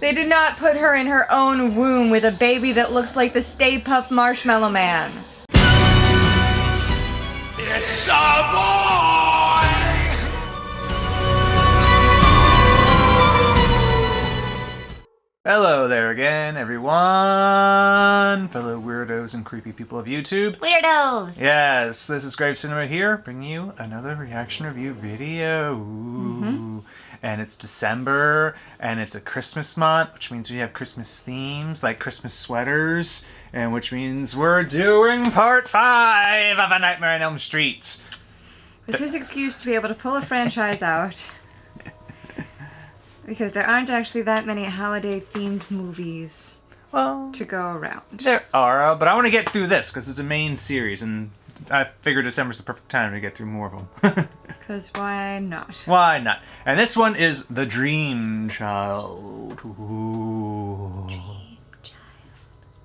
They did not put her in her own womb with a baby that looks like the Stay Puft Marshmallow Man. It's a boy! Hello there again, everyone, fellow weirdos and creepy people of YouTube. Weirdos! Yes, this is Grave Cinema here, bringing you another reaction review video. And it's December, and it's a Christmas month, which means we have Christmas themes, like Christmas sweaters, and which means we're doing part 5 of A Nightmare on Elm Street. It's his excuse to be able to pull a franchise out. Because there aren't actually that many holiday-themed movies to go around. There are, but I want to get through this, because it's a main series, and I figure December's the perfect time to get through more of them. Because why not? Why not? And this one is The Dream Child. Ooh. Dream Child.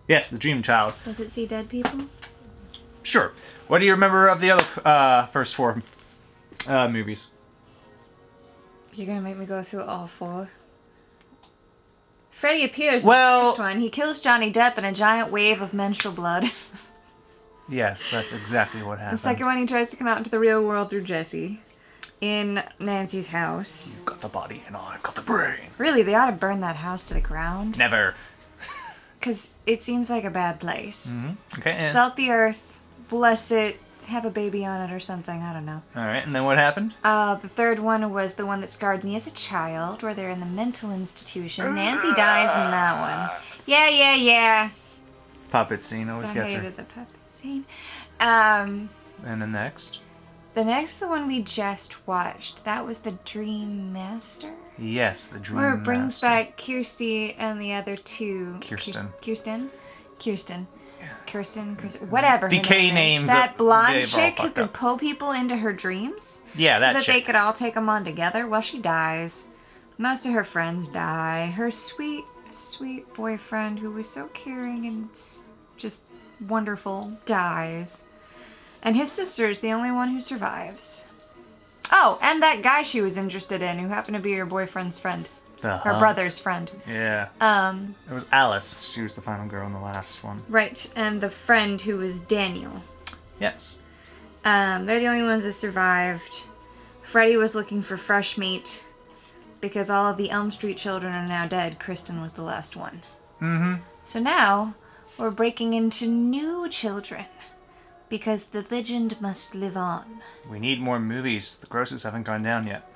Yes, The Dream Child. Does it see dead people? Sure. What do you remember of the other first 4 movies? You're gonna make me go through all 4? Freddy appears in the first one. He kills Johnny Depp in a giant wave of menstrual blood. Yes, that's exactly what happened. The second one, he tries to come out into the real world through Jesse. In Nancy's house. You've got the body and I've got the brain. Really, they ought to burn that house to the ground. Never. Because it seems like a bad place. Okay. Salt the earth, bless it, have a baby on it or something, I don't know. Alright, and then what happened? The third one was the one that scarred me as a child, where they're in the mental institution. Nancy dies in that one. Yeah. Puppet scene always I gets her. hated the puppet scene. And the next? The next, the one we just watched, that was the Dream Master? Yes, the Dream Where it brings Master. back Kirsty and the other two. Kirsten. Kirsten, whatever. her Decay name is. names That that blonde they've all chick who fucked could up. pull people into her dreams. Yeah, so that that chick. they could all take them on together. Well, she dies. Most of her friends die. Her sweet, sweet boyfriend, who was so caring and just wonderful, dies. And his sister is the only one who survives. Oh, and that guy she was interested in, who happened to be her boyfriend's friend. Her brother's friend. Yeah. It was Alice. She was the final girl in the last one. Right, and the friend who was Daniel. Yes. They're the only ones that survived. Freddy was looking for fresh meat because all of the Elm Street children are now dead. Kristen was the last one. So now we're breaking into new children because the legend must live on. We need more movies. The grosses haven't gone down yet.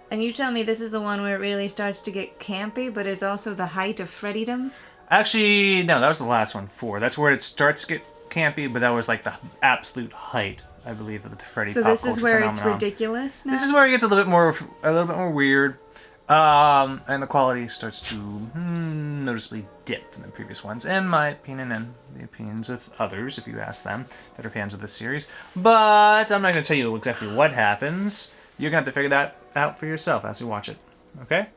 And you tell me this is the one where it really starts to get campy, but is also the height of Freddydom? Actually, no, that was the last one, 4. That's where it starts to get campy, but that was like the absolute height, I believe, of the Freddy So pop this is culture where phenomenon. it's ridiculous now? This is where it gets a little bit more weird, and the quality starts to noticeably dip from the previous ones, in my opinion, and the opinions of others, if you ask them, that are fans of this series. But I'm not going to tell you exactly what happens. You're going to have to figure that out for yourself as we watch it. Okay?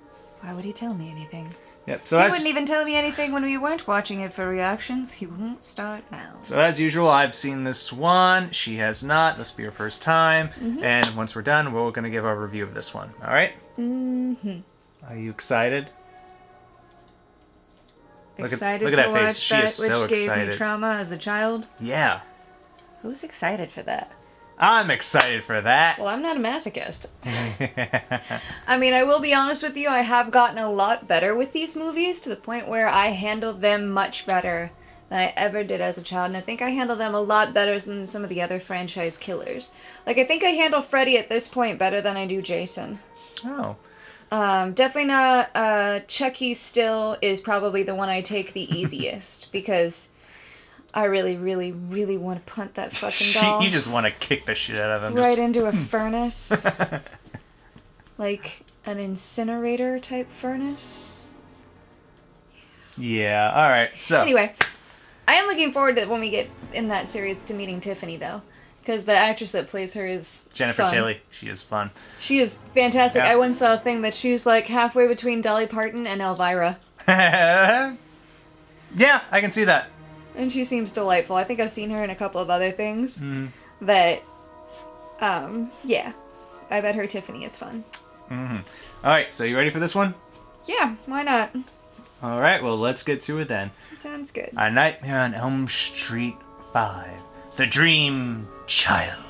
Why would he tell me anything? Yep. So He as, wouldn't even tell me anything when we weren't watching it for reactions. He won't start now. So as usual, I've seen this one. She has not. This will be her first time. And once we're done, we're going to give our review of this one. All right? Are you excited? Excited look at to that face. watch She that, is which so gave me excited. trauma as a child? Yeah. Who's excited for that? I'm excited for that. Well, I'm not a masochist. I mean, I will be honest with you, I have gotten a lot better with these movies to the point where I handle them much better than I ever did as a child, and I think I handle them a lot better than some of the other franchise killers. Like, I think I handle Freddy at this point better than I do Jason. Oh. Definitely not, Chucky still is probably the one I take the easiest, because I really, really, really want to punt that fucking doll. You just want to kick the shit out of him. Right into a furnace. Like an incinerator type furnace. Yeah, alright, so. Anyway, I am looking forward to when we get in that series to meeting Tiffany, though. Because the actress that plays her is Jennifer fun. Tilly. She is fun. She is fantastic. Yeah. I once saw a thing that she's like halfway between Dolly Parton and Elvira. Yeah, I can see that. And she seems delightful. I think I've seen her in a couple of other things. That, yeah. I bet her Tiffany is fun. Alright, so you ready for this one? Yeah, why not? All right, well, let's get to it then. Sounds good. A Nightmare on Elm Street 5. The Dream Child.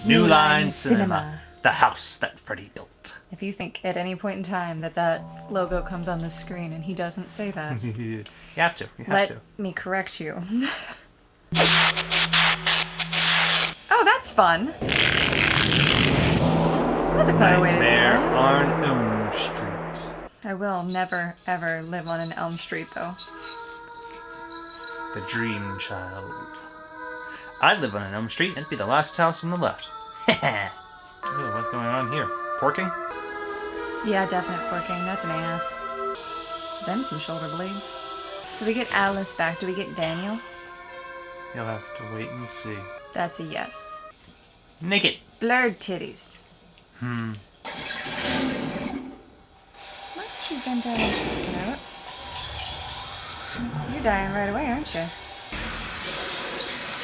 New Line Cinema. The house that Freddy built. If you think at any point in time that logo comes on the screen and he doesn't say that, You have to. let me correct you. Oh, that's fun. That's a clever way to do Nightmare it. on Elm Street. I will never, ever live on an Elm Street, though. The Dream Child. I'd live on an Elm Street and it'd be the last house on the left. Ooh, what's going on here? Porking? Yeah, definite porking. That's an ass. Them some shoulder blades. So we get Alice back. Do we get Daniel? You'll have to wait and see. That's a yes. Naked. Blurred titties. Hmm. Why don't you bend down and check it out? You're dying right away, aren't you?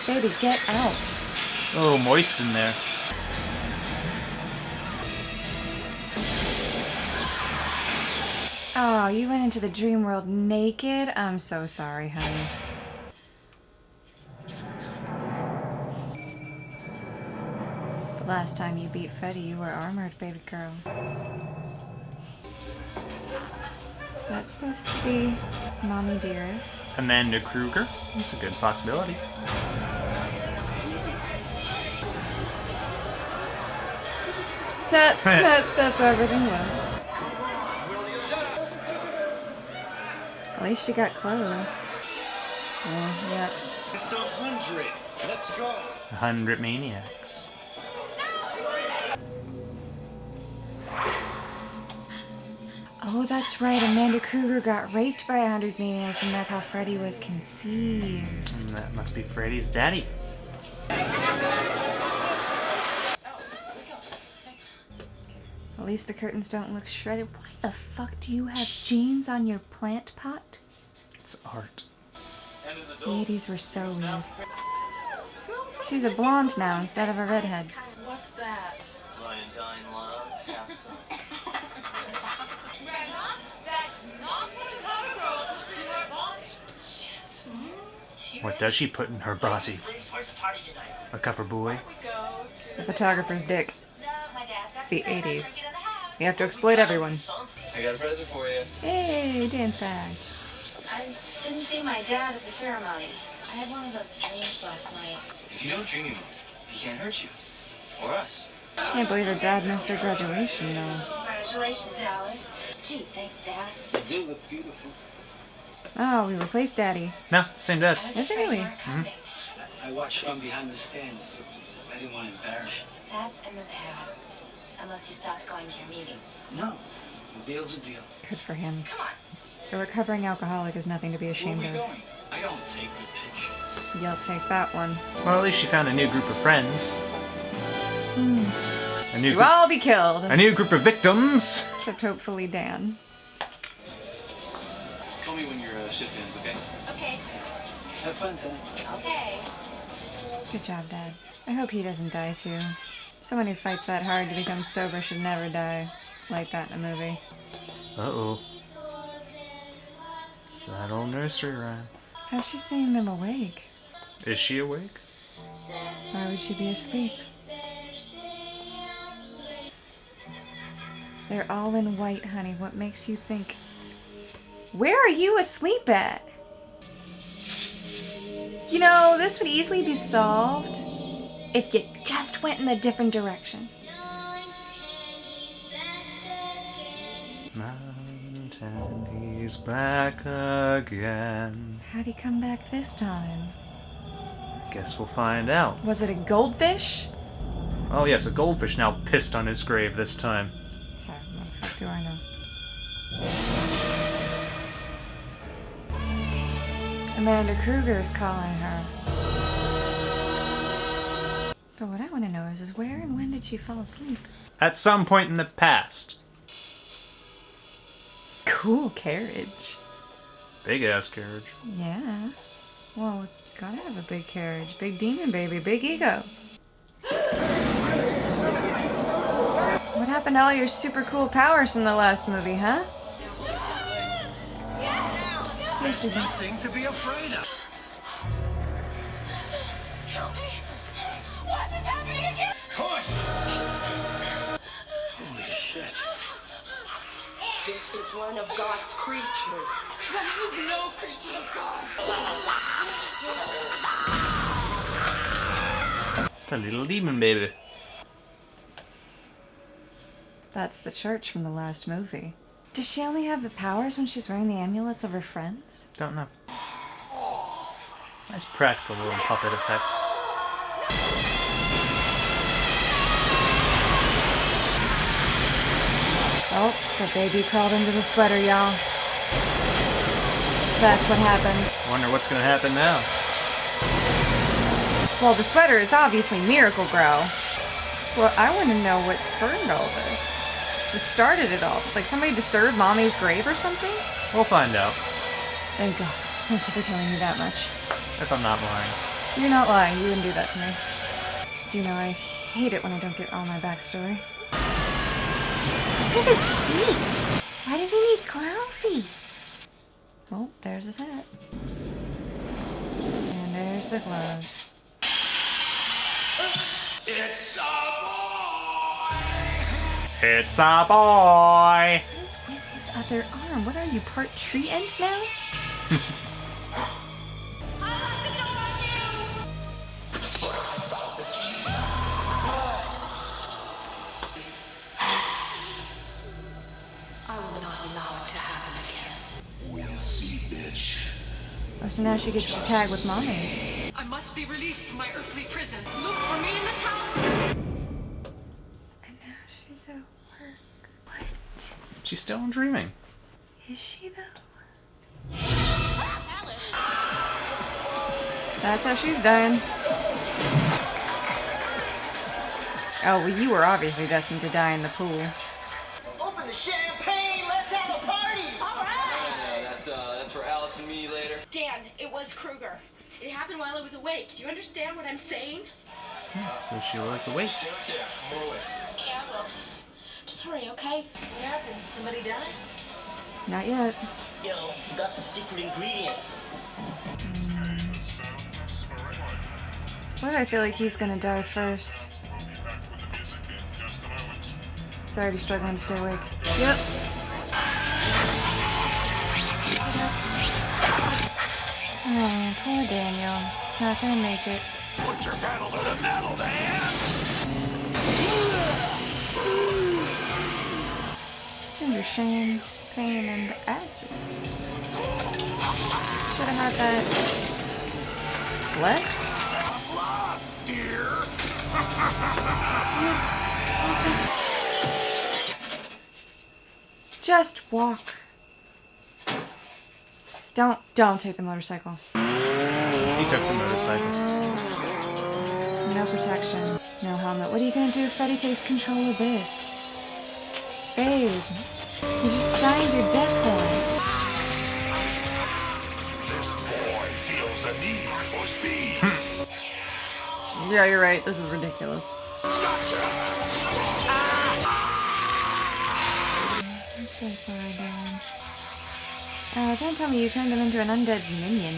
Baby, get out. Oh, moist in there. Oh, you went into the dream world naked? I'm so sorry, honey. The last time you beat Freddy, you were armored, baby girl. Is that supposed to be Mommy Dearest? Amanda Krueger. That's a good possibility. That's everything was. At least she got clothes. Yeah. It's 100. Let's go. 100 Maniacs. Oh, that's right. Amanda Krueger got raped by 100 maniacs, and that's how Freddy was conceived. And that must be Freddy's daddy. At least the curtains don't look shredded. Why the fuck do you have jeans on your plant pot? It's art. The 80s were so weird. She's a blonde now instead of a redhead. What's that? Lion dying love, have some. That's not what a girl puts in her body. Shit. What does she put in her body? Where's the party tonight? A cover boy? We go to The photographer's dick. It's the 80s. You have to exploit everyone. I got a present for you. Hey, dance bag. I didn't see my dad at the ceremony. I had one of those dreams last night. If you don't dream him, he can't hurt you. Or us. Can't believe her dad missed her graduation, though. Congratulations, Alice. Gee, thanks, Dad. You do look beautiful. Oh, we replaced Daddy. No, same dad. I was Is it afraid really? you were coming. I watched from behind the stands. I didn't want to embarrass That's in the past. Unless you stopped going to your meetings. you. No. A deal's a deal. Good for him. Come on. A recovering alcoholic is nothing to be Where are ashamed we of. going? I don't take good pictures. You'll take that one. Well, at least she found a new group of friends. A new To group, all be killed. a new group of victims. Except hopefully Dan. Call me when your shift ends, okay? Okay. Have fun tonight. Okay. Good job, Dad. I hope he doesn't die too. Someone who fights that hard to become sober should never die. Like that in a movie. Uh-oh. It's that old nursery rhyme. How's she seeing them awake? Is she awake? Why would she be asleep? They're all in white, honey. What makes you think... Where are you asleep at? You know, this would easily be solved if you just went in a different direction. 910, he's back again. How'd he come back this time? Guess we'll find out. Was it a goldfish? Oh yes, a goldfish now pissed on his grave this time. How the fuck do I know? Amanda Krueger's calling her. But what I want to know is where and when did she fall asleep? At some point in the past. Cool carriage. Big ass carriage. Yeah. Well, gotta have a big carriage. Big demon baby. Big ego. What happened to all your super cool powers from the last movie, huh? course they don't. Nothing to be afraid of. Help me! Why is this happening again? Push! Holy shit. This is one of God's creatures. That is no creature of God. It's a little demon baby. That's the church from the last movie. Does she only have the powers when she's wearing the amulets of her friends? Don't know. Nice practical little puppet effect. Oh, the baby crawled into the sweater, y'all. That's what happened. Wonder what's gonna happen now. Well, the sweater is obviously Miracle Grow. Well, I want to know what spurned all this. What started it all? Like somebody disturbed Mommy's grave or something? We'll find out. Thank God. Thank you for telling me that much. If I'm not lying. You're not lying. You wouldn't do that to me. Do you know I hate it when I don't get all my backstory? What's with his feet? Why does he need clown feet? Oh, there's his hat. And there's the gloves. It's a boy! It's a boy! What is with his other arm? What are you, part tree ant now? I locked the door on you! I will not allow it to happen again. We'll see, bitch. Oh, so now she gets to tag with Mommy. I must be released from my earthly prison. Look for me in the tower. And now she's at work. What? She's still dreaming. Is she though? Alice! That's how she's dying. Oh, well, you were obviously destined to die in the pool. Open the champagne. Let's have a party. All right! That's for Alice and me later. Dan, it was Krueger. It happened while I was awake. Do you understand what I'm saying? So she was awake. Stay right there. More away. Yeah, I will. Just hurry, okay? What happened? Somebody died? Not yet. Yo, forgot the secret ingredient. Why do I feel like he's gonna die first? He's already struggling to stay awake. Yep. Oh, poor Daniel. He's not gonna make it. Put your pedal to the metal, man! Ginger shame, pain, and acid. Should have had that blessed. Dear! Just walk. Don't take the motorcycle. He took the motorcycle. No protection, no helmet. What are you gonna do if Freddy takes control of this? Babe, you just signed your death warrant. This boy feels the need for speed. Yeah, you're right. This is ridiculous. Gotcha! I'm so sorry, Darren. Don't tell me you turned him into an undead minion.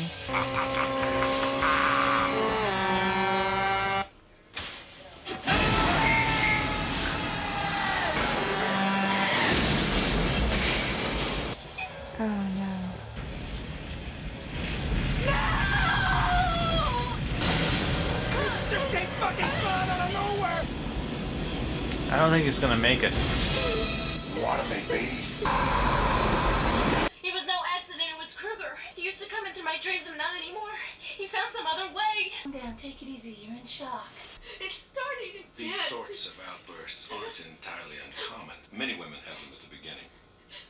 Oh no. Just came fucking flying out of nowhere! I don't think he's gonna make it. Wanna make babies? It was no accident, it was Krueger. He used to come into my dreams and not anymore. He found some other way. Dan, take it easy. You're in shock. It's starting again. These sorts of outbursts aren't entirely uncommon. Many women have them at the beginning.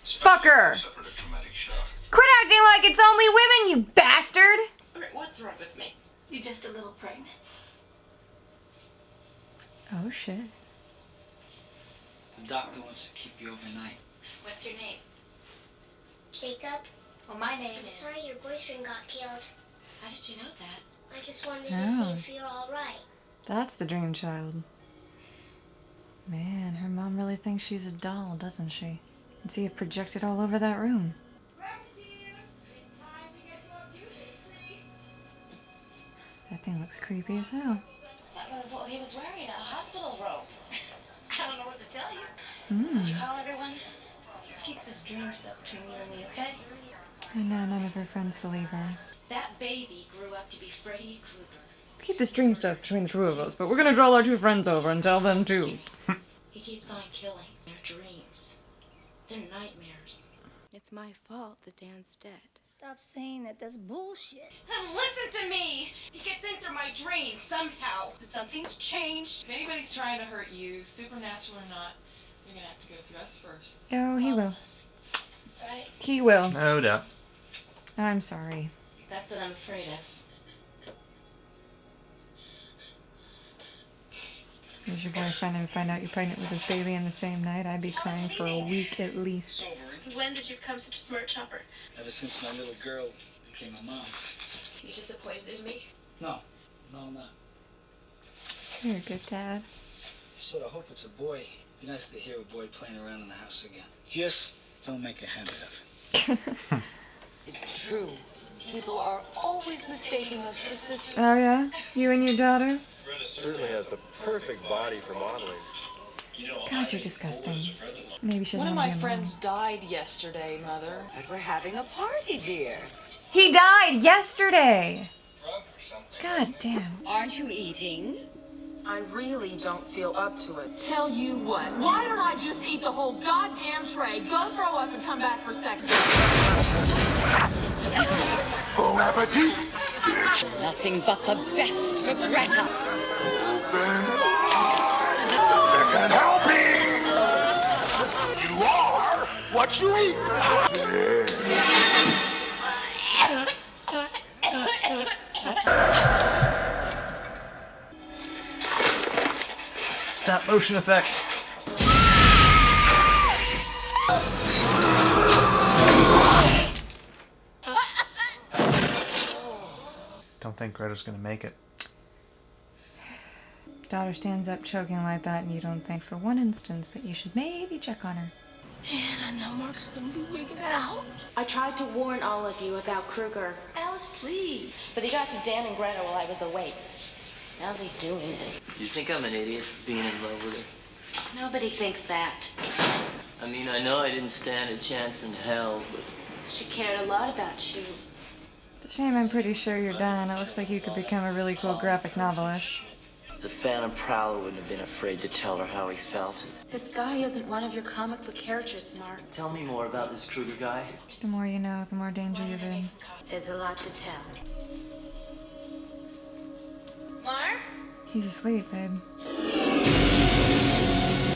Fucker! Suffered a traumatic shock. Quit acting like it's only women, you bastard! Alright, what's wrong with me? You're just a little pregnant. Oh shit. The doctor wants to keep you overnight. What's your name? Jacob, Well, my name I'm is... sorry your boyfriend got killed. How did you know that? I just wanted to see Oh. if you're alright. That's the dream child. Man, her mom really thinks she's a doll, doesn't she? And see it projected all over that room. Everything looks creepy as hell. Well, he was wearing a hospital robe. I don't know what to tell you. Did you call everyone? Let's keep this dream stuff between you and me, okay? I know none of her friends believe her. That baby grew up to be Freddy Krueger. Let's keep this dream stuff between the two of us, but we're gonna draw our two friends over and tell them too. He keeps on killing. Their dreams. Their nightmares. It's my fault that Dan's dead. Stop saying that. That's bullshit. And listen to me! He gets into my dreams somehow. Something's changed. If anybody's trying to hurt you, supernatural or not, you're gonna have to go through us first. Oh, he will. Right? He will. No doubt. I'm sorry. That's what I'm afraid of. Here's your boyfriend and find out you're pregnant with his baby in the same night. I'd be crying for a week at least. When did you become such a smart shopper? Ever since my little girl became a mom. You disappointed in me? No, I'm not. You're a good dad. Sort of hope it's a boy. Be nice to hear a boy playing around in the house again. Just don't make a habit of it. It's true. People are always mistaking us for sisters. Oh yeah? You and your daughter? Certainly has the perfect body for modeling. God, you're disgusting. Maybe she doesn't One of want my to be a friends died yesterday, Mother. But we're having a party, dear. mom. He died yesterday! God damn. Aren't you eating? I really don't feel up to it. Tell you what, why don't I just eat the whole goddamn tray, go throw up and come back for seconds? Bon appetit! Nothing but the best for Greta. Second helping! You are what you eat! Stop motion effect. Don't think Greta's gonna make it. Daughter stands up choking like that and you don't think for one instance that you should maybe check on her. Man, I know Mark's gonna be wigging out. I tried to warn all of you about Krueger. Alice, please. But he got to Dan and Greta while I was awake. How's he doing it? You think I'm an idiot for being in love with her? Nobody thinks that. I mean, I know I didn't stand a chance in hell, but She cared a lot about you. It's a shame I'm pretty sure you're done. It looks like you could become a really cool graphic novelist. the Phantom Prowler wouldn't have been afraid to tell her how he felt. This guy isn't one of your comic book characters, Mark. Tell me more about this Krueger guy. The more you know, the more danger you're in. There's a lot to tell. Mark? He's asleep, babe.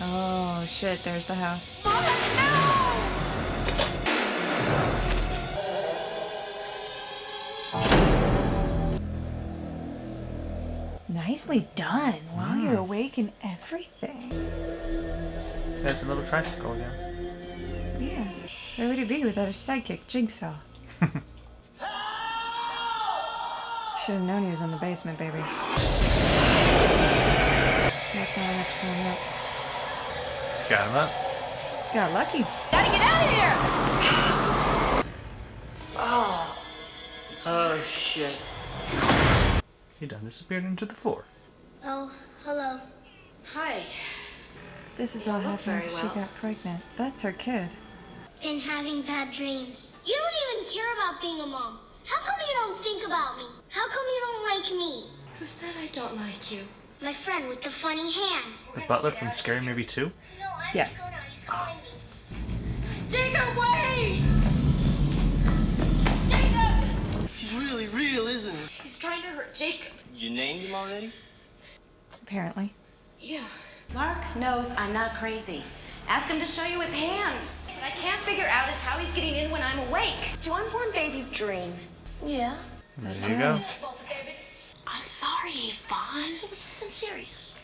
Oh, shit, there's the house. Nicely done. Wow, you're awake and everything. There's a little tricycle again. Yeah. Where would he be without his sidekick, Jigsaw? Should have known he was in the basement, baby. That's not enough to pull him up. Got him up. Got lucky. Gotta get out of here! Oh, shit. He done disappeared into the floor. Oh, hello. Hi. This is all look happening very because well. she got pregnant. That's her kid. Been having bad dreams. You don't even care about being a mom. How come you don't think about me? How come you don't like me? Who said I don't like you? My friend with the funny hand. The butler from Scary Movie 2? No, I have Yes. to go now. He's calling me. Jacob, wait! Jacob! He's really real, isn't he? He's trying to hurt Jacob. You named him already? Apparently. Yeah. Mark knows I'm not crazy. Ask him to show you his hands. What I can't figure out is how he's getting in when I'm awake. Do unborn babies dream? Yeah. That's There you her. go. I'm sorry, Yvonne. It was something serious.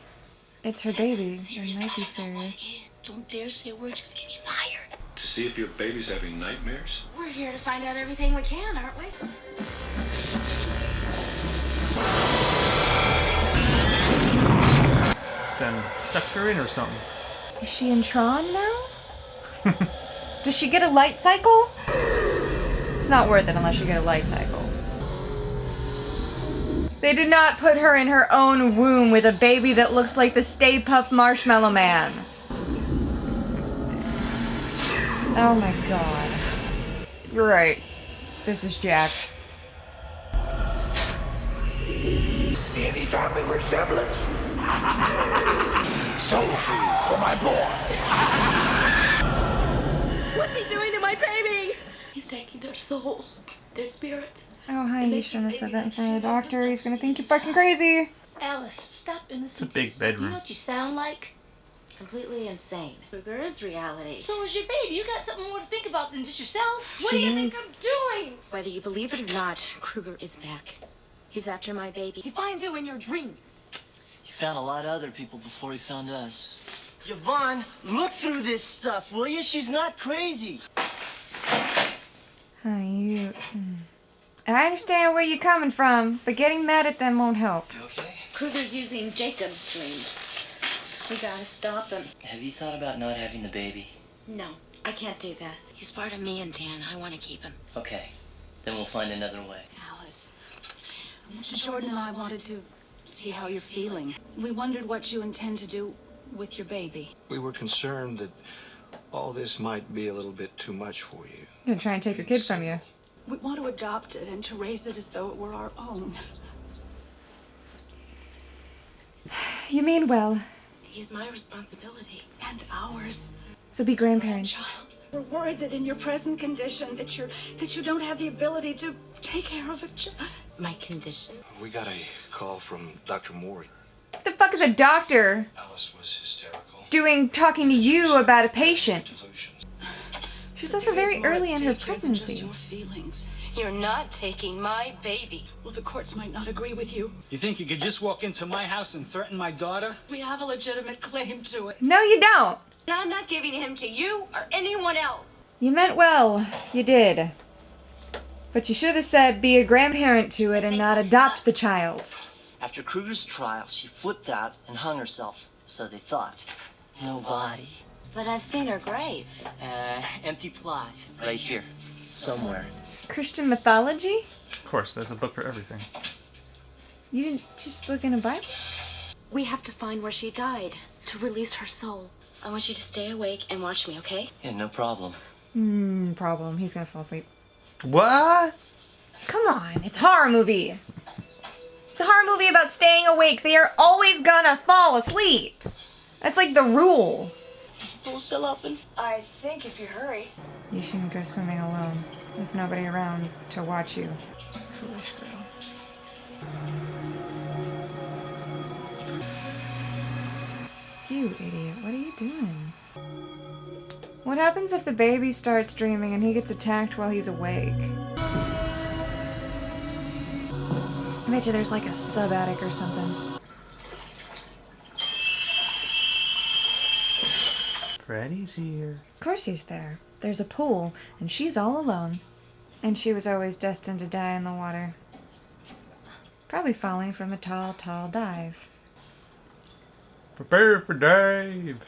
It's her baby. It might be serious. Don't dare say words, you're gonna get me fired. To see if your baby's having nightmares? We're here to find out everything we can, aren't we? Then sucked her in or something. Is she in Tron now? Does she get a light cycle? It's not worth it unless you get a light cycle. They did not put her in her own womb with a baby that looks like the Stay Puft Marshmallow Man. Oh my god. You're right. This is jacked. See any family resemblance? Soul food for my boy. What's he doing to my baby? He's taking their souls, their spirits. Oh, hi, you shouldn't have said that in front of the doctor. He's gonna think you're fucking crazy. Alice, stop and listen It's a big to yourself. bedroom. You know what you sound like? Completely insane. Krueger is reality. So is your baby. You got something more to think about than just yourself. What do you think Jeez. I'm doing? Whether you believe it or not, Krueger is back. He's after my baby. He finds you in your dreams. He found a lot of other people before he found us. Yvonne, look through this stuff, will you? She's not crazy. Honey, you... I understand where you're coming from, but getting mad at them won't help. You okay? Krueger's using Jacob's dreams. We gotta stop him. Have you thought about not having the baby? No, I can't do that. He's part of me and Dan. I want to keep him. Okay, then we'll find another way. Alice, Mr. Jordan and I wanted to see how you're feeling. We wondered what you intend to do with your baby. We were concerned that all this might be a little bit too much for you. I'm gonna try and take your kid from you. We want to adopt it and to raise it as though it were our own. You mean well. He's my responsibility. And ours. So be grandparents. We're worried that in your present condition that you don't have the ability to take care of a child. My condition? We got a call from Dr. Maury. What the fuck is a doctor Alice was hysterical. talking to you about a patient? She's also very early in her pregnancy. Your feelings. You're not taking my baby. Well, the courts might not agree with you. You think you could just walk into my house and threaten my daughter? We have a legitimate claim to it. No, you don't. And I'm not giving him to you or anyone else. You meant well. You did. But you should have said be a grandparent to it and not adopt the child. After Krueger's trial, she flipped out and hung herself. So they thought. No body. But I've seen her grave. Empty plot. Right here. Somewhere. Christian mythology? Of course, there's a book for everything. You didn't just look in a Bible? We have to find where she died to release her soul. I want you to stay awake and watch me, okay? Yeah, no problem. Problem. He's gonna fall asleep. What? Come on, it's a horror movie. It's a horror movie about staying awake. They are always gonna fall asleep. That's like the rule. I think if you hurry. You shouldn't go swimming alone with nobody around to watch you. Foolish girl. You idiot, what are you doing? What happens if the baby starts dreaming and he gets attacked while he's awake? I bet you there's like a sub-attic or something. Freddy's here. Of course he's there. There's a pool, and she's all alone. And she was always destined to die in the water. Probably falling from a tall, tall dive. Prepare for dive.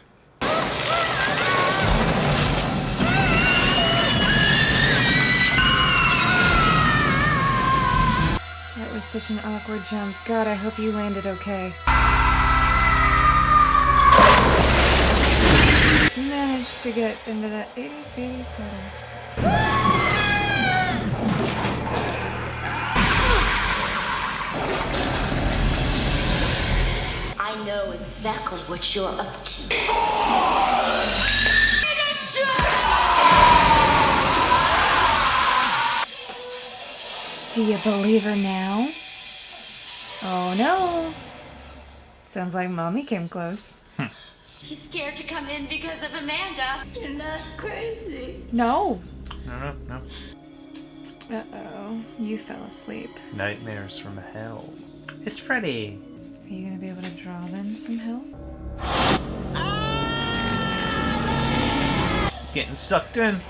That was such an awkward jump. God, I hope you landed okay. You managed to get into that itty-bitty puddle. I know exactly what you're up to. Do you believe her now? Oh no. Sounds like Mommy came close. He's scared to come in because of Amanda. You're not crazy. No. No. Uh-oh. You fell asleep. Nightmares from hell. It's Freddy. Are you gonna be able to draw them some help? Getting sucked in.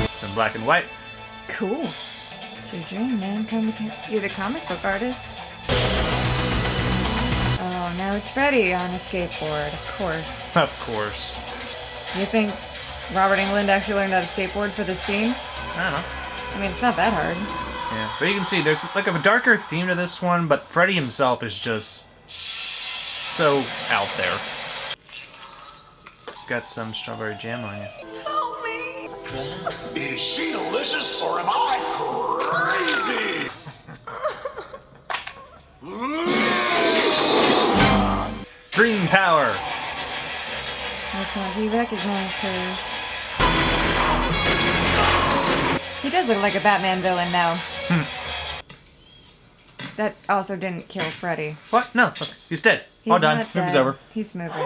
It's in black and white. Cool. It's your dream, man. Come with you. You're the comic book artist. Oh, now it's Freddy on a skateboard. Of course. Of course. You think Robert Englund actually learned how to skateboard for this scene. I don't know. I mean, it's not that hard. Yeah, but you can see there's like a darker theme to this one, but Freddy himself is just so out there. Got some strawberry jam on you. Help me! Is she delicious or am I crazy? Dream power! That's not, he recognized hers. He does look like a Batman villain now. That also didn't kill Freddy. What? No, look, he's dead. He's All done. not Movie's dead. over. He's moving.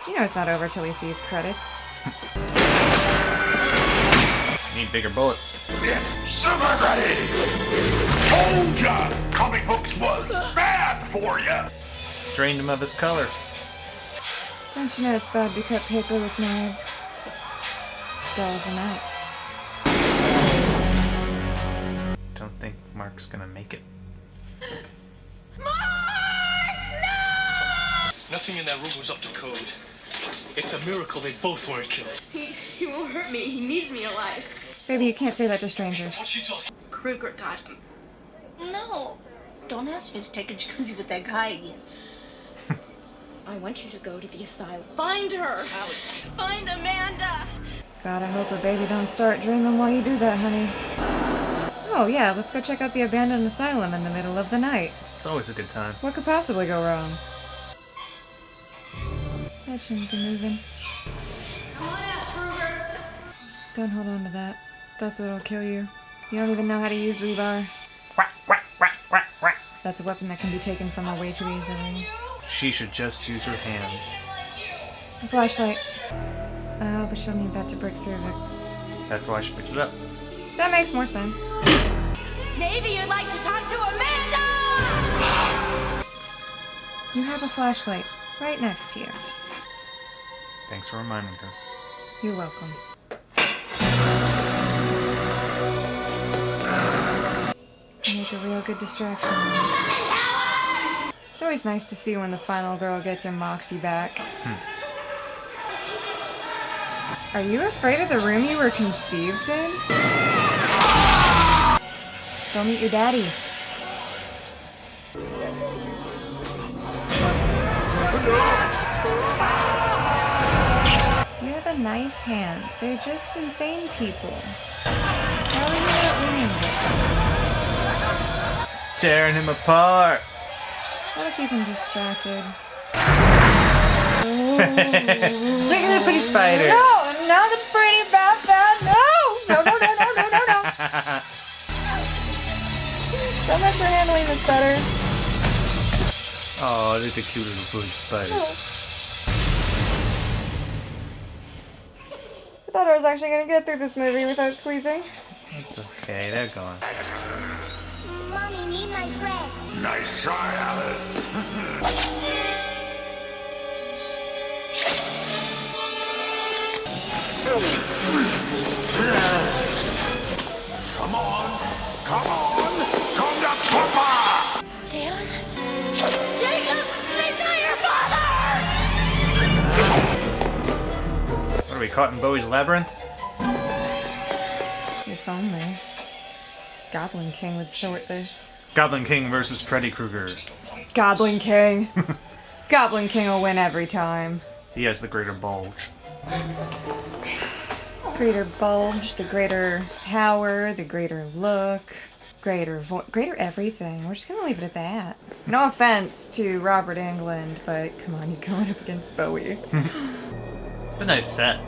You know it's not over till he sees credits. Need bigger bullets. It's Super Freddy! Told ya! Comic books was bad for ya! Drained him of his color. Don't you know it's bad to cut paper with knives? Dulls him out. Don't think Mark's gonna make it. Nothing in that room was up to code. It's a miracle they both weren't killed. He won't hurt me. He needs me alive. Baby, you can't say that to strangers. What's she talking? Krueger got him. No. Don't ask me to take a jacuzzi with that guy again. I want you to go to the asylum. Find her. Find Amanda. God, I hope her baby don't start dreaming while you do that, honey. Oh yeah, let's go check out the abandoned asylum in the middle of the night. It's always a good time. What could possibly go wrong? That shouldn't be moving. Come on out, Krueger. Don't hold on to that. That's what'll kill you. You don't even know how to use rebar. That's a weapon that can be taken from her way too easily. She should just use her hands. A flashlight. Oh, but she'll need that to break through it. That's why she picked it up. That makes more sense. Maybe you'd like to talk to Amanda! You have a flashlight right next to you. Thanks for reminding her. You're welcome. You make a real good distraction. It's always nice to see when the final girl gets her moxie back. Are you afraid of the room you were conceived in? Go meet your daddy. You have a knife hand. They're just insane people. How are you not winning this? Tearing him apart. That'll keep him distracted. Look at the pretty spider. No, not the pretty bad. No. So much for handling this better. Oh, look at the cute little fuzzy spiders. I thought I was actually gonna get through this movie without squeezing. It's okay, they're gone. Mommy, meet my friend. Nice try, Alice. Come on. Come to Papa! Dad? Jacob, it's not your father! What are we, caught in Bowie's labyrinth? If only. Goblin King would sort this. Goblin King versus Freddy Krueger. Goblin King. Goblin King will win every time. He has the greater bulge. Greater bulge, the greater power, the greater look, greater everything. We're just gonna leave it at that. No offense to Robert Englund, but come on, you're going up against Bowie. A nice set.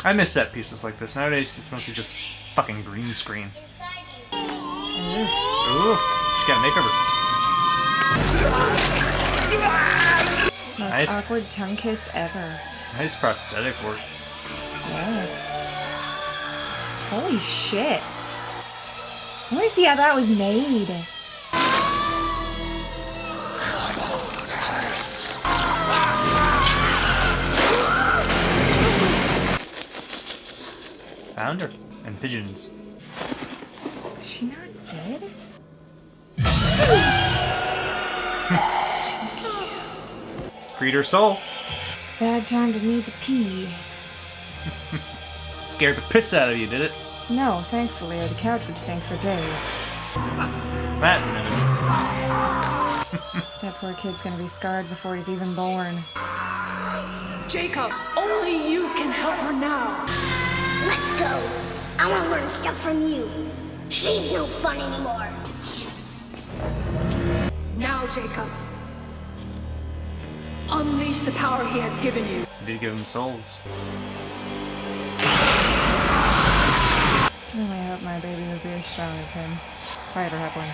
I miss set pieces like this. Nowadays, it's mostly just fucking green screen. Ooh, she got a makeover. Most Nice. awkward tongue kiss ever. Nice prosthetic work. Yeah. Holy shit. I want to see how that was made. Found her. And pigeons. Is she not dead? Freed her soul. It's Bad time to need to pee. Scared the piss out of you, did it? No, thankfully, or the couch would stink for days. That's an image. That poor kid's gonna be scarred before he's even born. Jacob, only you can help her now. Let's go. I want to learn stuff from you. She's no fun anymore. Now, Jacob. Unleash the power he has given you. He did give him souls. I really hope my baby will be as strong as him. If I ever have one.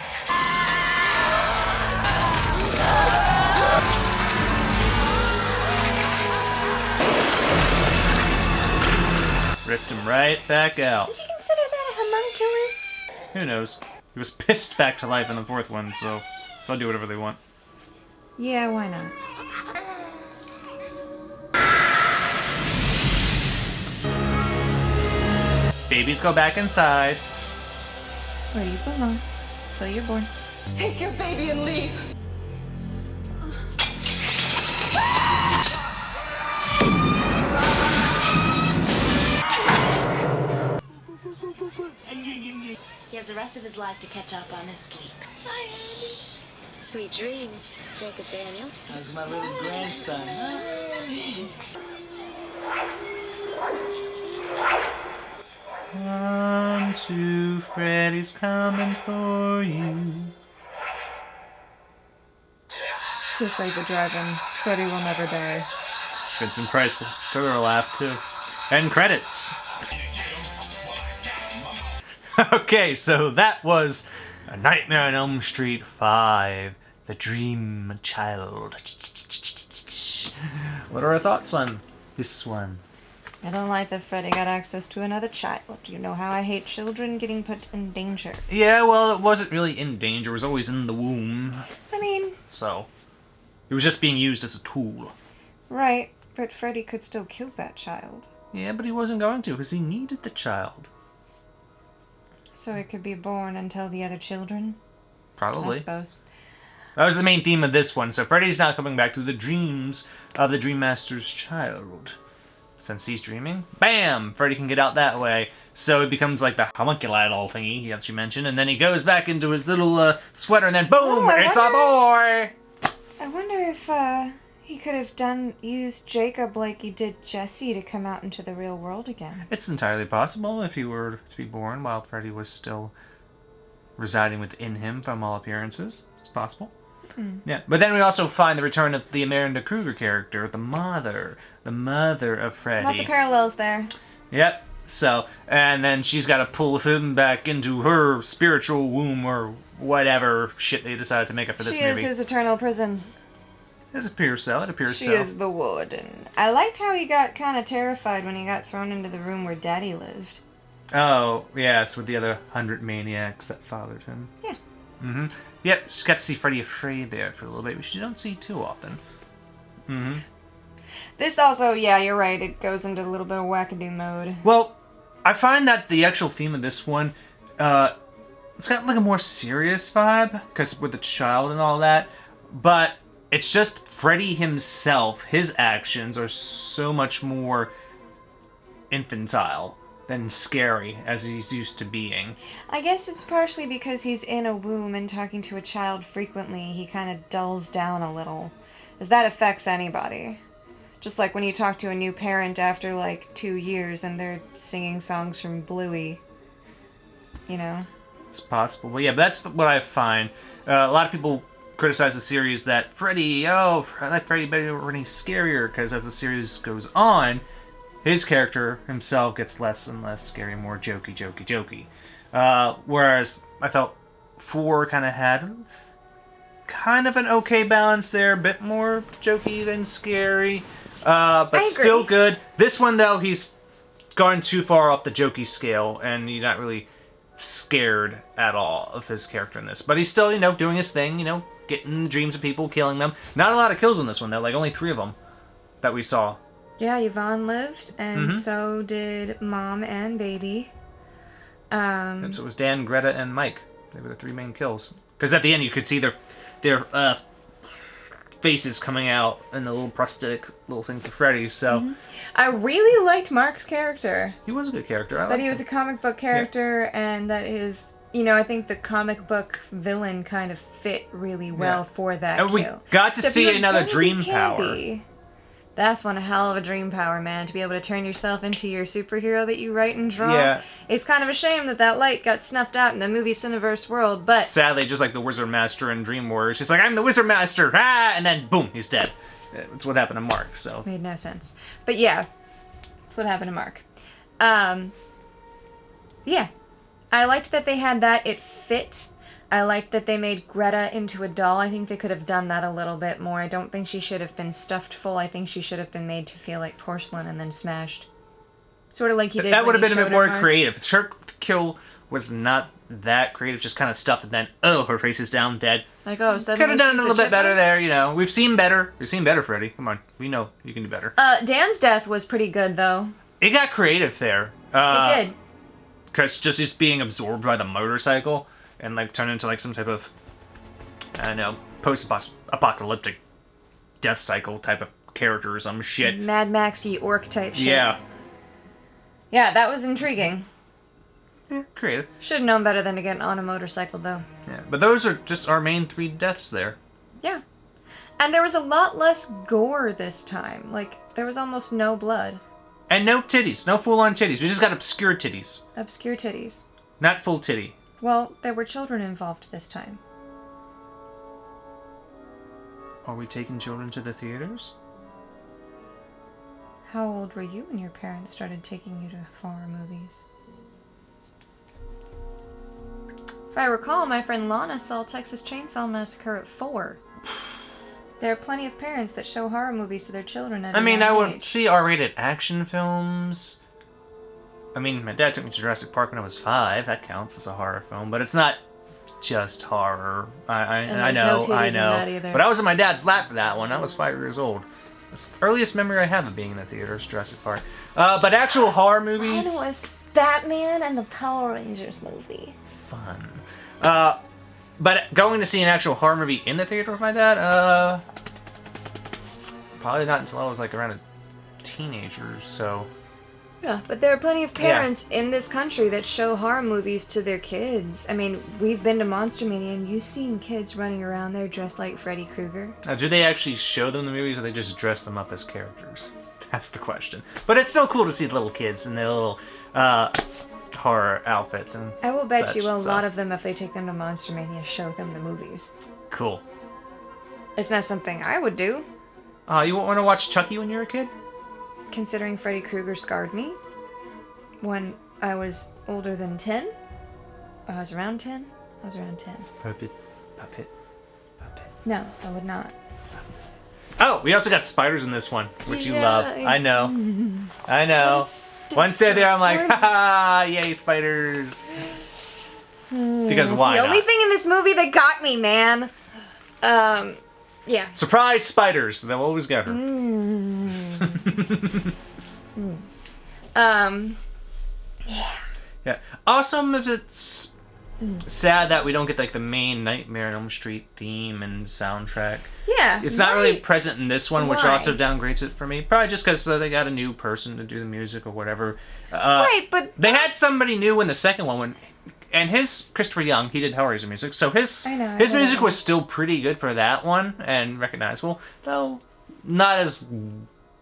Ripped him right back out. Would you consider that a homunculus? Who knows? He was pissed back to life in the fourth one, so they'll do whatever they want. Yeah, why not? Babies go back inside. Where you belong. Till you're born. Take your baby and leave. He has the rest of his life to catch up on his sleep. Hi, Andy. Sweet dreams, Jacob Daniel. How's my little grandson, huh? One, two, Freddy's coming for you. Just like the drive-in, Freddy will never die. Vincent Price threw a laugh too. End credits. Okay, so that was A Nightmare on Elm Street 5, The Dream Child. What are our thoughts on this one? I don't like that Freddy got access to another child. You know how I hate children getting put in danger. Yeah, well, it wasn't really in danger. It was always in the womb. I mean... So, it was just being used as a tool. Right, but Freddy could still kill that child. Yeah, but he wasn't going to, because he needed the child. So it could be born and tell the other children? Probably. I suppose. That was the main theme of this one. So Freddy's now coming back to the dreams of the Dream Master's child. Since he's dreaming, bam! Freddy can get out that way. So it becomes like the homunculus thingy that you mentioned. And then he goes back into his little sweater and then boom! It's a boy! I wonder if he could have used Jacob like he did Jesse to come out into the real world again. It's entirely possible if he were to be born while Freddy was still residing within him from all appearances. It's possible. Yeah, but then we also find the return of the Freddy Krueger character, the mother of Freddy. Lots of parallels there. Yep. So, and then she's got to pull him back into her spiritual womb or whatever shit they decided to make up for this movie. She is his eternal prison. It appears so. It appears so. She is the warden. I liked how he got kind of terrified when he got thrown into the room where Daddy lived. Oh, yes, with the other 100 maniacs that fathered him. Yeah. Mm-hmm. Yep, so got to see Freddy afraid there for a little bit, which you don't see too often. Mm-hmm. This also, yeah, you're right, it goes into a little bit of wackadoo mode. Well, I find that the actual theme of this one, it's got like a more serious vibe, because with the child and all that, but it's just Freddy himself, his actions are so much more infantile than scary as he's used to being. I guess it's partially because he's in a womb and talking to a child frequently, he kind of dulls down a little. As that affects anybody. Just like when you talk to a new parent after like 2 years and they're singing songs from Bluey. You know? It's possible. Well, yeah, but that's what I find. A lot of people criticize the series that Freddy, I like Freddy better when he's scarier, because as the series goes on, his character himself gets less and less scary, more jokey. Whereas I felt 4 kind of had kind of an okay balance there, a bit more jokey than scary, but still good. This one, though, he's gone too far off the jokey scale, and you're not really scared at all of his character in this. But he's still, doing his thing, getting the dreams of people, killing them. Not a lot of kills in this one, though, like only 3 of them that we saw. Yeah, Yvonne lived, and so did Mom and Baby. So it was Dan, Greta, and Mike. They were the 3 main kills. Because at the end, you could see their faces coming out and a little prosthetic little thing for Freddy. So I really liked Mark's character. he was a good character. I That he liked was a him. comic book character, and that his, you know, I think the comic book villain kind of fit really well for that And we kill. got to So if see you were another gonna be dream power. campy, that's one hell of a dream power, man. To be able to turn yourself into your superhero that you write and draw. Yeah. It's kind of a shame that that light got snuffed out in the movie Cineverse world, but Sadly, just like the Wizard Master in Dream Warriors, she's like, I'm the Wizard Master, ah! And then boom, he's dead. That's what happened to Mark. So made no sense. But yeah, that's what happened to Mark. Yeah, I liked that they had that. It fit. I liked that they made Greta into a doll. I think they could have done that a little bit more. I don't think she should have been stuffed full. I think she should have been made to feel like porcelain and then smashed. Sort of like you did. that would when have you been a bit showed her more Mark. creative. Shark kill was not that creative, just kind of stuffed, and then her face is down, dead. Like, oh, suddenly Could have done she's a little bit chipmunk? better there, you know. We've seen better, Freddy. Come on, we know you can do better. Dan's death was pretty good, though. It got creative there. It did. Because just being absorbed by the motorcycle and like turn into like some type of, I don't know, post-apocalyptic death cycle type of character or some shit. Mad Maxy orc type shit. Yeah. Yeah, that was intriguing. Creative. Should have known better than to get on a motorcycle, though. Yeah, but those are just our main 3 deaths there. Yeah. And there was a lot less gore this time. Like, there was almost no blood. And no titties. No full-on titties. We just got obscure titties. Obscure titties. Not full titty. Well, there were children involved this time. Are we taking children to the theaters? How old were you when your parents started taking you to horror movies? If I recall, my friend Lana saw Texas Chainsaw Massacre at 4. There are plenty of parents that show horror movies to their children at a I mean, young I would age. see R-rated action films. I mean, my dad took me to Jurassic Park when I was 5. That counts as a horror film, but it's not just horror. I there's know, no titties I in know. that either. But I was in my dad's lap for that one. I was 5 years old. That's the earliest memory I have of being in the theater is Jurassic Park. But actual horror movies... Mine was Batman and the Power Rangers movie. Fun. But going to see an actual horror movie in the theater with my dad, probably not until I was like around a teenager, so... Yeah, but there are plenty of parents in this country that show horror movies to their kids. I mean, we've been to Monster Mania and you've seen kids running around there dressed like Freddy Krueger. Now, do they actually show them the movies, or they just dress them up as characters? That's the question. But it's so cool to see the little kids in their little horror outfits and I will bet such, you a so. lot of them, if they take them to Monster Mania, show them the movies. Cool. It's not something I would do. You want to watch Chucky when you were a kid? Considering Freddy Krueger scarred me when I was older than 10. I was around 10. I was around 10. Puppet. No, I would not. Oh, we also got spiders in this one, which you Yeah, love. I know. I know. Once they're there, I'm like, haha, yay, spiders. Because why The not? only thing in this movie that got me, man. Yeah. Surprise spiders. They'll always get her. Yeah. Also, it's sad that we don't get like the main Nightmare on Elm Street theme and soundtrack. Yeah. It's not really present in this one, which Why? also downgrades it for me. Probably just because they got a new person to do the music or whatever. Right, but they had somebody new in the second one, and his Christopher Young, he did Hellraiser music, so his music was still pretty good for that one and recognizable, though not as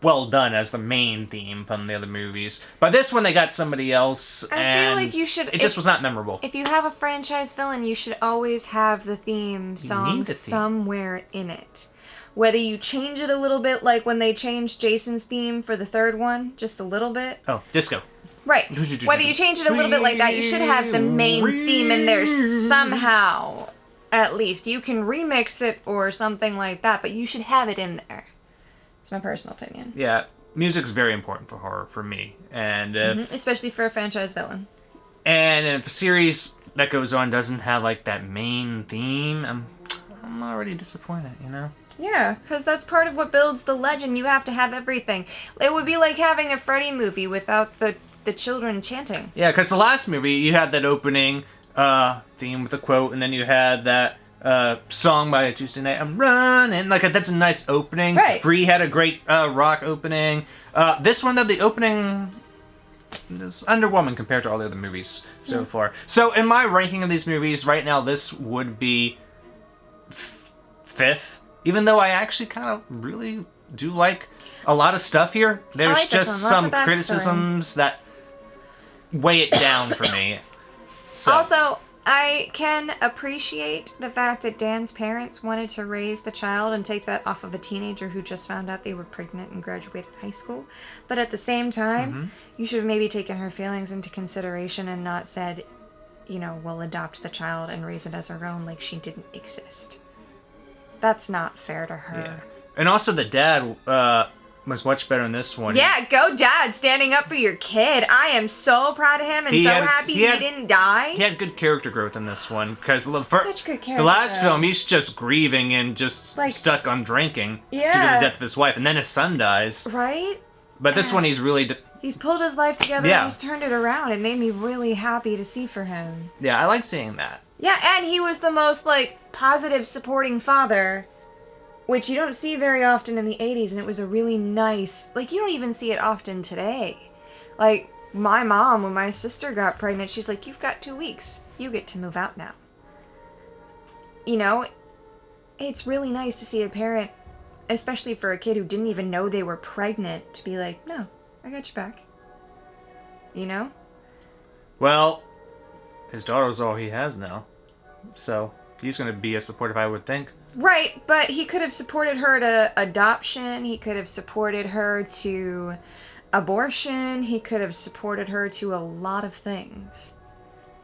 well done as the main theme from the other movies. But this one, they got somebody else, I and feel like you should. it just was not memorable. If you have a franchise villain, you should always have the theme song need the theme. somewhere in it. Whether you change it a little bit, like when they changed Jason's theme for the third one, just a little bit. Oh, disco. Right. Whether you change it a little bit like that, you should have the main theme in there somehow. At least. You can remix it or something like that, but you should have it in there. It's my personal opinion. Yeah, music's very important for horror for me, and if, Especially for a franchise villain. and if a series that goes on doesn't have like that main theme, I'm already disappointed, you know. Yeah, because that's part of what builds the legend. You have to have everything. It would be like having a Freddy movie without the children chanting. Yeah, because the last movie you had that opening theme with a quote, and then you had that song by Tuesday Night, I'm running. Like, that's a nice opening. Right. Free had a great rock opening. This one, though, the opening is underwhelming compared to all the other movies so far. So, in my ranking of these movies, right now, this would be 5th. Even though I actually kind of really do like a lot of stuff here. There's like this just one. some Lots of backstory. criticisms that weigh it down for me. So. Also, I can appreciate the fact that Dan's parents wanted to raise the child and take that off of a teenager who just found out they were pregnant and graduated high school. But at the same time, you should have maybe taken her feelings into consideration and not said, you know, we'll adopt the child and raise it as our own like she didn't exist. That's not fair to her. Yeah. And also the dad was much better in this one. Yeah, go dad, standing up for your kid. I am so proud of him and happy he didn't die. He had good character growth in this one. Because Such good character the last growth. film, he's just grieving and just stuck on drinking due to the death of his wife. And then his son dies. Right? But this one, he's really... He's pulled his life together Yeah. and he's turned it around. It made me really happy to see for him. Yeah, I like seeing that. Yeah, and he was the most, like, positive supporting father, which you don't see very often in the 80s, and it was a really nice... Like, you don't even see it often today. Like, my mom, when my sister got pregnant, she's like, you've got 2 weeks. You get to move out now. You know? It's really nice to see a parent, especially for a kid who didn't even know they were pregnant, to be like, no, I got your back. You know? Well, his daughter's all he has now. So, he's going to be as supportive, I would think. Right, but he could have supported her to adoption. He could have supported her to abortion. He could have supported her to a lot of things.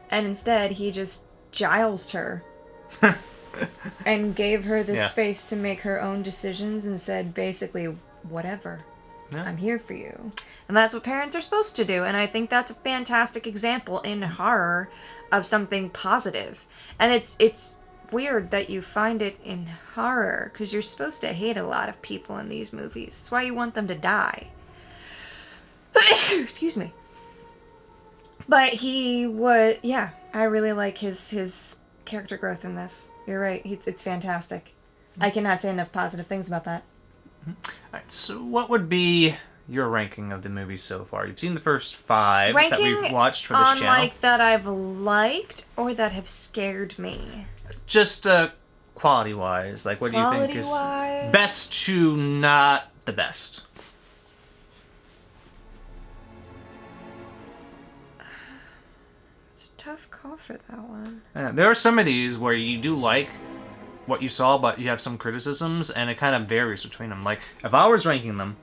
And instead, he just Giles'd her. And gave her the space to make her own decisions and said basically, whatever. Yeah. I'm here for you. And that's what parents are supposed to do. And I think that's a fantastic example in horror of something positive. And it's weird that you find it in horror because you're supposed to hate a lot of people in these movies. That's why you want them to die. Excuse me. But he would, I really like his character growth in this. You're right. It's fantastic. I cannot say enough positive things about that. Alright, so what would be your ranking of the movies so far? You've seen the first 5 that we've watched for this channel. Like that I've liked or that have scared me. Just quality-wise, like what do you think is Quality-wise? best to not the best? It's a tough call for that one. There are some of these where you do like what you saw, but you have some criticisms, and it kind of varies between them. Like, if I was ranking them,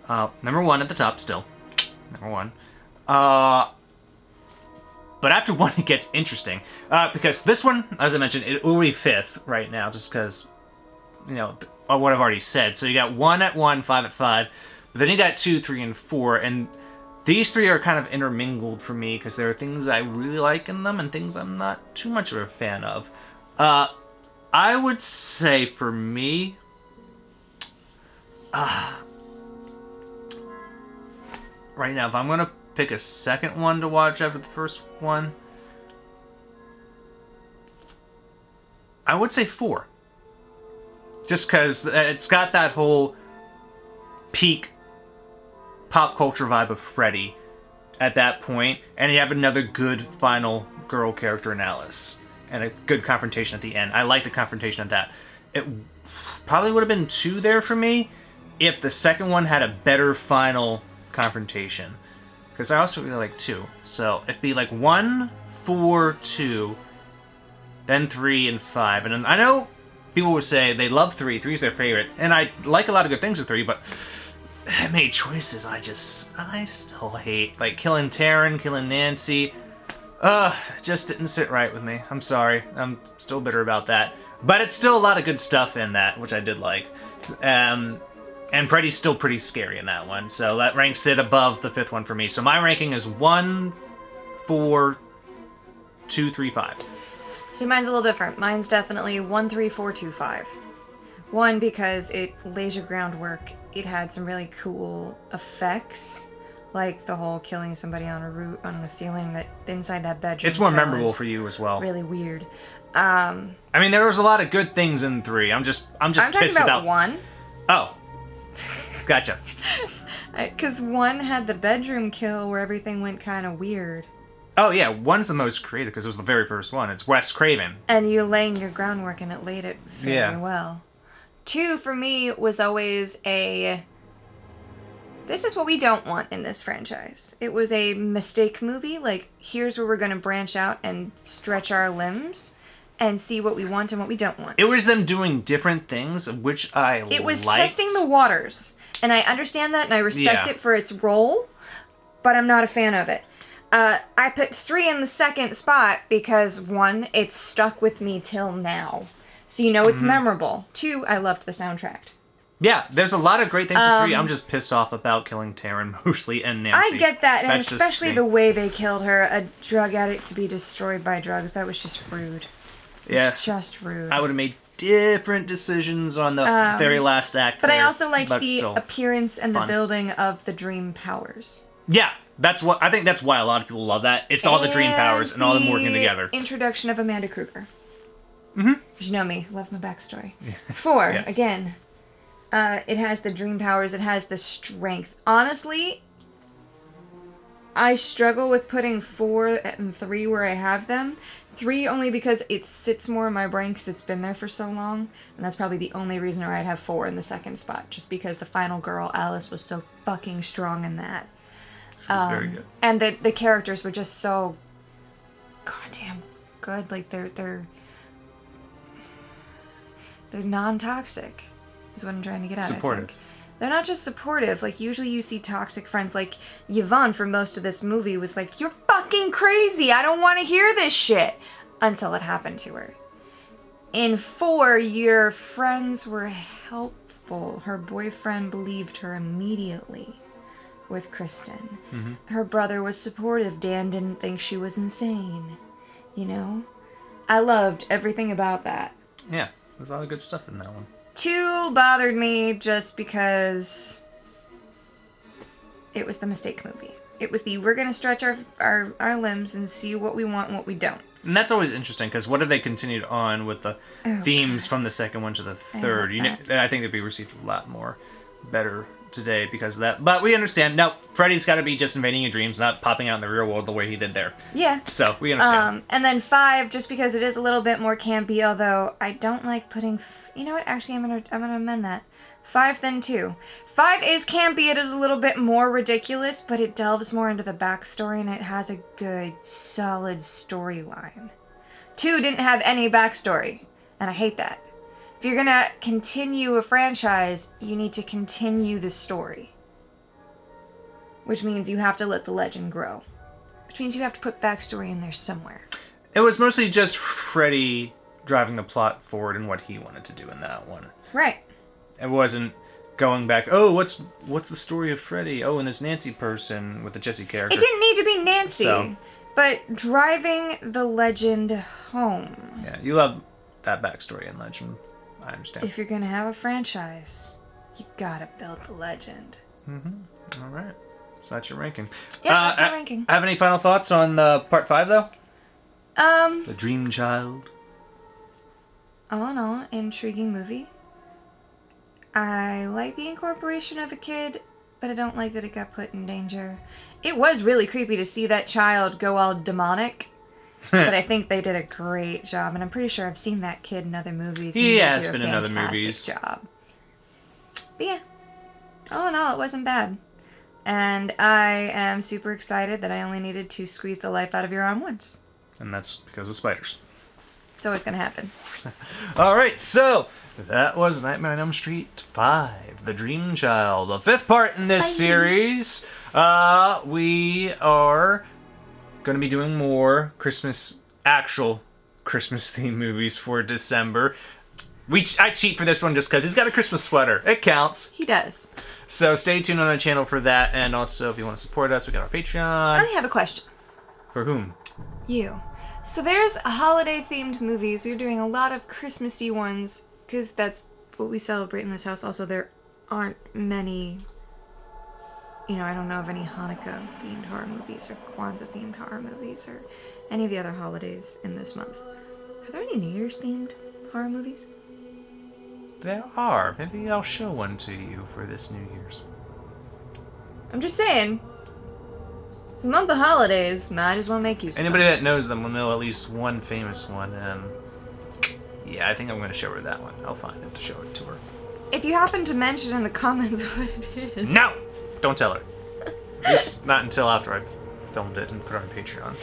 number 1 at the top still. Number 1. But after 1, it gets interesting. Because this one, as I mentioned, it will be 5th right now, just because, you know, of what I've already said. So you got 1 at 1, 5 at 5. But then you got 2, 3, and 4. And these 3 are kind of intermingled for me, because there are things I really like in them, and things I'm not too much of a fan of. I would say, for me... right now, if I'm going to pick a second one to watch after the first one, I would say 4. Just because it's got that whole peak pop culture vibe of Freddy at that point, and you have another good final girl character in Alice, and a good confrontation at the end. I like the confrontation at that. It probably would have been 2 there for me if the second one had a better final confrontation. Because I also really like 2. So it'd be like 1, 4, 2, then 3, and 5. And I know people would say they love 3. 3's their favorite. And I like a lot of good things with 3, but I made choices I still hate. Like killing Taryn, killing Nancy. It just didn't sit right with me. I'm sorry. I'm still bitter about that. But it's still a lot of good stuff in that, which I did like. And Freddy's still pretty scary in that one, so that ranks it above the 5th one for me. So my ranking is 1, 4, 2, 3, 5. See, mine's a little different. Mine's definitely 1, 3, 4, 2, 5. 1, because it lays your groundwork. It had some really cool effects. Like the whole killing somebody on a roof on the ceiling that inside that bedroom. It's more that memorable was for you as well. Really weird. I mean, there was a lot of good things in 3. I'm just talking pissed about 1. Oh, gotcha. Because 1 had the bedroom kill where everything went kind of weird. Oh yeah, 1's the most creative because it was the very first one. It's Wes Craven. And you laying your groundwork and it laid it very well. 2 for me was always a... This is what we don't want in this franchise. It was a mistake movie. Like, here's where we're going to branch out and stretch our limbs and see what we want and what we don't want. It was them doing different things, which I liked. It was testing the waters. And I understand that and I respect it for its role, but I'm not a fan of it. I put 3 in the second spot because 1, it's stuck with me till now. So you know it's memorable. 2, I loved the soundtrack. Yeah, there's a lot of great things in 3. I'm just pissed off about killing Taryn mostly and Nancy. I get that, and That's especially the way they killed her, a drug addict to be destroyed by drugs. That was just rude. It was just rude. I would have made different decisions on the very last act. But I also liked the appearance and the building of the dream powers. Yeah, I think that's why a lot of people love that. It's all the dream powers and all them working together. Introduction of Amanda Krueger. Mm-hmm. You know me, love my backstory. 4, again. It has the dream powers. It has the strength. Honestly, I struggle with putting 4 and 3 where I have them. 3 only because it sits more in my brain because it's been there for so long. And that's probably the only reason why I'd have 4 in the second spot. Just because the final girl, Alice, was so fucking strong in that. She was very good. And the characters were just so goddamn good. Like, they're non-toxic. Is what I'm trying to get at. Supportive. I think. They're not just supportive. Like, usually you see toxic friends. Like, Yvonne for most of this movie was like, you're fucking crazy. I don't want to hear this shit. Until it happened to her. In 4, your friends were helpful. Her boyfriend believed her immediately with Kristen. Mm-hmm. Her brother was supportive. Dan didn't think she was insane. You know? I loved everything about that. Yeah, there's a lot of good stuff in that one. 2 bothered me just because it was the mistake movie. It was we're going to stretch our limbs and see what we want and what we don't. And that's always interesting because what if they continued on with the themes from the second one to the third? I think they'd be received a lot more better today because of that. But we understand. No, Freddy's got to be just invading your dreams, not popping out in the real world the way he did there. Yeah. So we understand. And then 5, just because it is a little bit more campy, although I don't like putting... You know what? Actually, I'm gonna amend that. 5 then 2. 5 is campy. It is a little bit more ridiculous, but it delves more into the backstory and it has a good, solid storyline. 2 didn't have any backstory, and I hate that. If you're gonna continue a franchise, you need to continue the story. Which means you have to let the legend grow. Which means you have to put backstory in there somewhere. It was mostly just Freddy driving the plot forward and what he wanted to do in that one. Right. It wasn't going back, oh, what's the story of Freddy? Oh, and this Nancy person with the Jesse character. It didn't need to be Nancy, but driving the legend home. Yeah, you love that backstory and legend. I understand. If you're going to have a franchise, you gotta build the legend. Mm-hmm. All right. So that's your ranking. Yeah, that's my ranking. Have any final thoughts on part 5, though? The Dream Child. All in all, intriguing movie. I like the incorporation of a kid, but I don't like that it got put in danger. It was really creepy to see that child go all demonic, but I think they did a great job, and I'm pretty sure I've seen that kid in other movies. He has been in other movies. Job. But yeah, all in all, it wasn't bad. And I am super excited that I only needed to squeeze the life out of your arm once. And that's because of spiders. It's always going to happen. All right, so that was Nightmare on Elm Street 5, The Dream Child, the 5th part in this series. We are going to be doing more actual Christmas-themed movies for December. I cheat for this one just because he's got a Christmas sweater. It counts. He does. So stay tuned on our channel for that, and also if you want to support us, we got our Patreon. I have a question. For whom? You. So there's holiday-themed movies. We're doing a lot of Christmassy ones because that's what we celebrate in this house. Also, there aren't many you know, I don't know of any Hanukkah-themed horror movies or Kwanzaa-themed horror movies or any of the other holidays in this month. Are there any New Year's-themed horror movies? There are. Maybe I'll show one to you for this New Year's. I'm just saying. It's a month of holidays. Might as well make use of Anybody them. that knows them will know at least one famous one, and yeah, I think I'm going to show her that one. I'll find it to show it to her. If you happen to mention in the comments what it is. No! Don't tell her. At least not until after I've filmed it and put it on Patreon.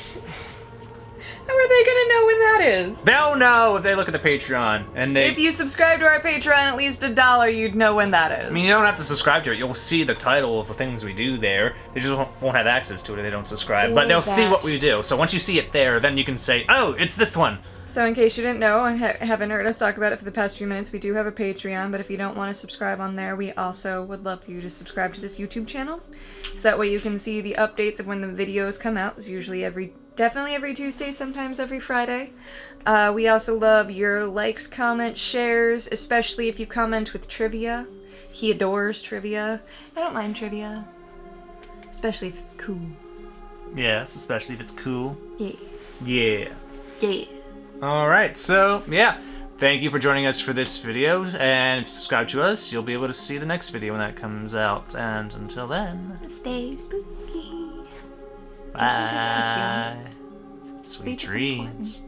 How are they gonna know when that is? They'll know if they look at the Patreon. And they. If you subscribe to our Patreon at least $1, you'd know when that is. I mean, you don't have to subscribe to it. You'll see the title of the things we do there. They just won't have access to it if they don't subscribe. But they'll see what we do. So once you see it there, then you can say, oh, it's this one. So in case you didn't know and haven't heard us talk about it for the past few minutes, we do have a Patreon, but if you don't want to subscribe on there, we also would love for you to subscribe to this YouTube channel. So that way you can see the updates of when the videos come out. It's usually definitely every Tuesday, sometimes every Friday. We also love your likes, comments, shares, especially if you comment with trivia. He adores trivia. I don't mind trivia. Especially if it's cool. Yes, especially if it's cool. Yeah. Yeah. Yeah. Alright, so, yeah. Thank you for joining us for this video, and if you subscribe to us, you'll be able to see the next video when that comes out. And until then... Stay spooky. Bye. Sweet dreams.